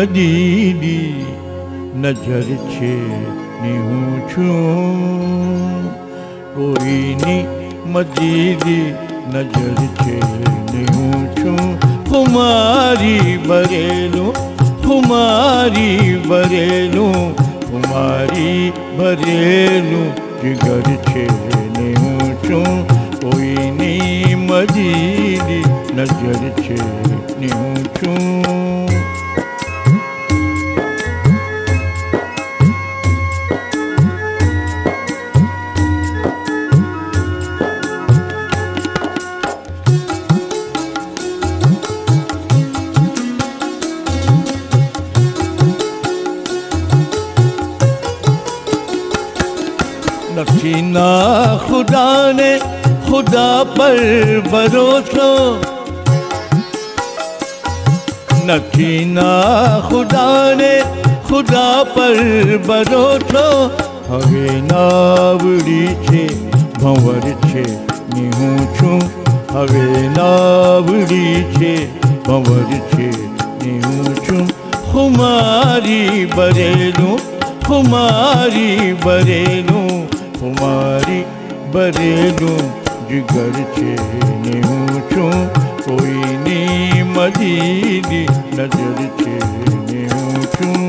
મદીની નજર છે ની હું છું, કોઈની મદીની નજર છે ની હું છું. ખુમારી ભરેલું, ખુમારી ભરેલું, ખુમારી ભરેલું જીગર છે ને હું છું, કોઈની મદીની નજર છે ને હું છું. નથી ના ખુદાને ખુદા પર ભરોસો, નથી ના ખુદાને ખુદા પર ભરોસો. હવે નાવડી છે ભંવર છે ની હું છું, હવે નાવડી છે ભંવર છે ની હું છું. ખુમારી ભરેલું, ખુમારી ભરેલું, ખુમારી ભરેલું જીગર છે ને હું છું, કોઈની મદીની નજર છે ને હું છું.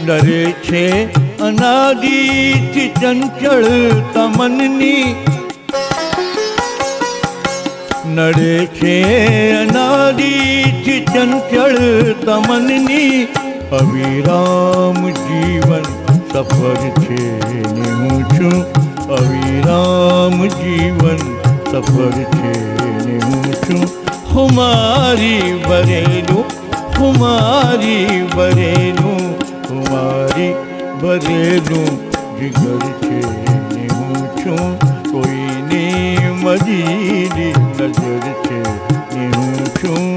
ડરે છે અનાદિથી ચંચળ તમનની, નડે છે અનાદિથી ચંચળ તમનની. અવિરામ જીવન સફર છે ને હું છું, અવિરામ જીવન સફર છે ને હું છું. ખુમારી ભરેલું, ખુમારી ભરેલું, ખુમારી ભરેલું જીગર છે ને હું છું, કોઈની મદીની નજર છે ને હું છું.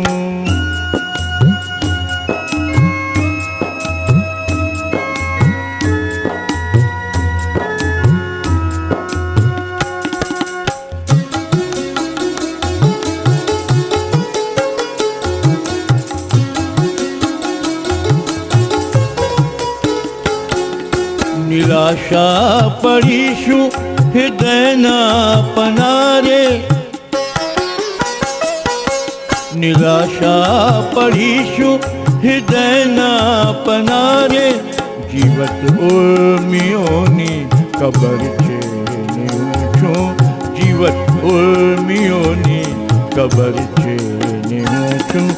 નિરાશા પડીશું હૃદયના પનારે, નિરાશા પડીશું હૃદયના પનારે. જીવત ઉર્મિયોની કબર છે ને હું છું, જીવત ઉર્મિયોની કબર છે ને હું છું.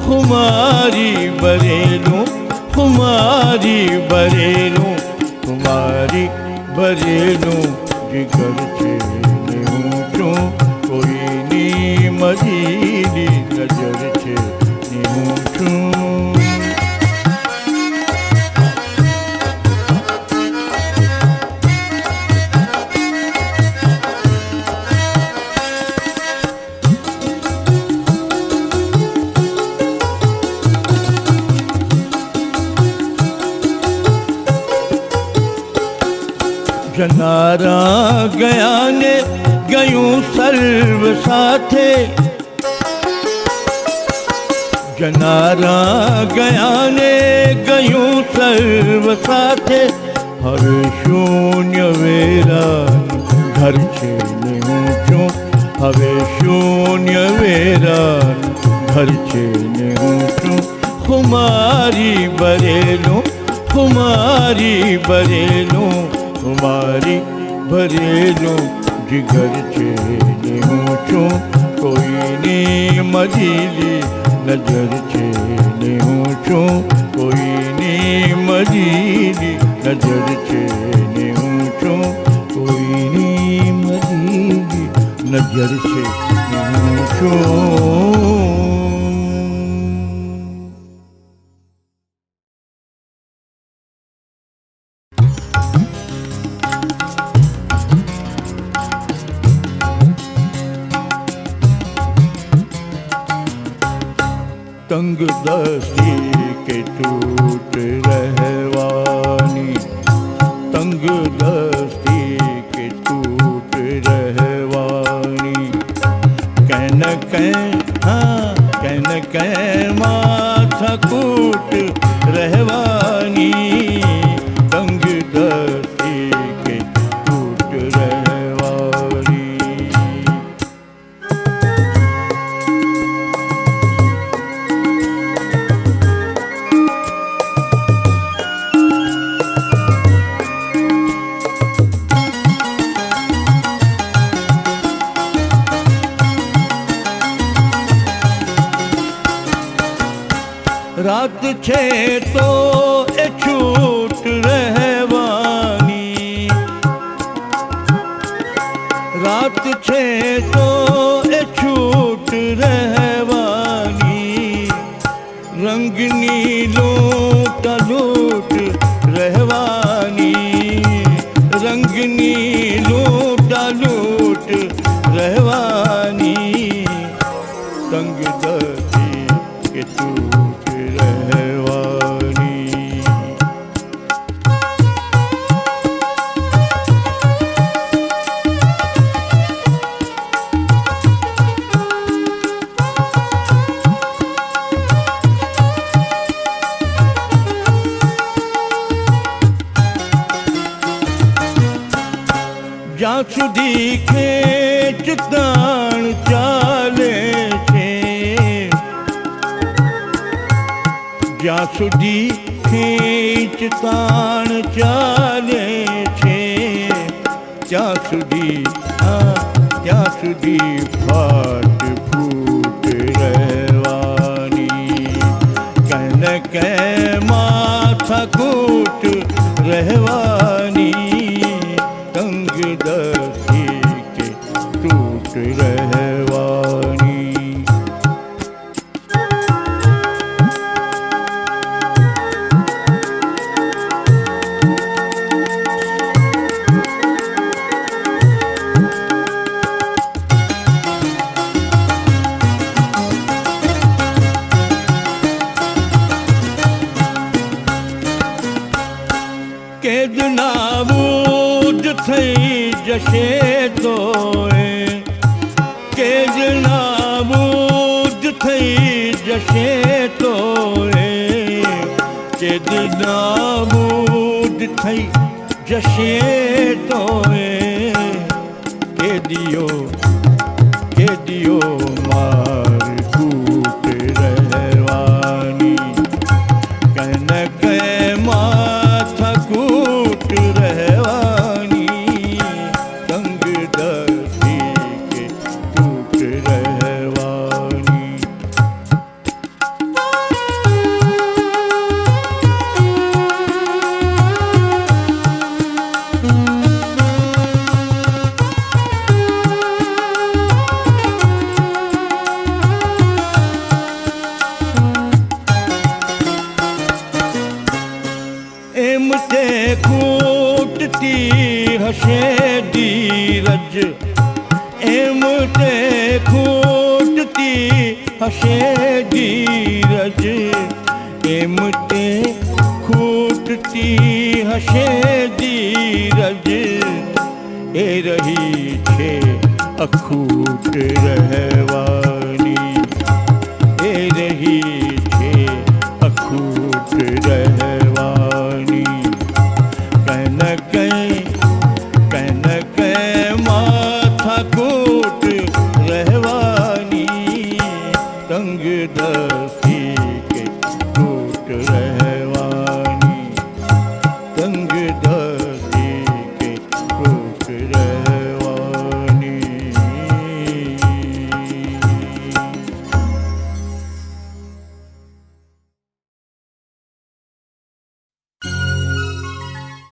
ખુમારી ભરેલું, ખુમારી ભરેલું, ખુમારી ભરેલું જીગર છે ને હું છું, કોઈની મદીની નજર છે ને હું છું. જનારા ગયા ને ગયું સર્વ સાથે, જનારા ગયા ને ગયું સર્વ સાથે. હવે શૂન્ય વેરાન ઘર છે ને હું છું, હવે શૂન્ય વેરાન ઘર છે ને હું છું. ખુમારી ભરેલું, ખુમારી ભરેલું, ખુમારી ભરેલું જીગર છે ને હું છું, કોઈની મદીની નજર છે ને હું છું, કોઈની મદીની નજર છે ને હું છું, કોઈની મદીની નજર છે ને હું છું. तंग दस्ती के टूट रहवानी, तंग दस्ती के टूट रहवानी। कैन हाँ कैन माथा कूट रहवानी, तंग दस्ती के टूट रहवानी। रात छे तो ए छूट रहवानी, रात छे तो ए छूट रहवानी। रंग नीलो लूट रहवानी, रंग नीलो लूट रहवानी। तंग दस्ती के टूट रहवानी। જ્યાં સુધી ખેંચ તાણ ચાલે છે, જ્યાં સુધી ખેંચ તાણ ચાલે છે, ત્યાં સુધી ફાટ ફૂટ રહેવાની। કન કે માથા કૂટ રહેવાની, तंग दस्ती के टूट रहवानी। केदनाबूद थई जशे तोए, केदनाबूद थई जशे तोए, केदनाबूद थई जशे तोए। केदियो मार कूट रहवानी, कन के माथा कूट रहवानी। तंग दस्ती के टूट रहवानी। एम ते खूटती हशे धीरज, एम ते खूटती हशे धीरज, एम ते खूटती हशे धीरज। ए रही छे अखूट रहवानी।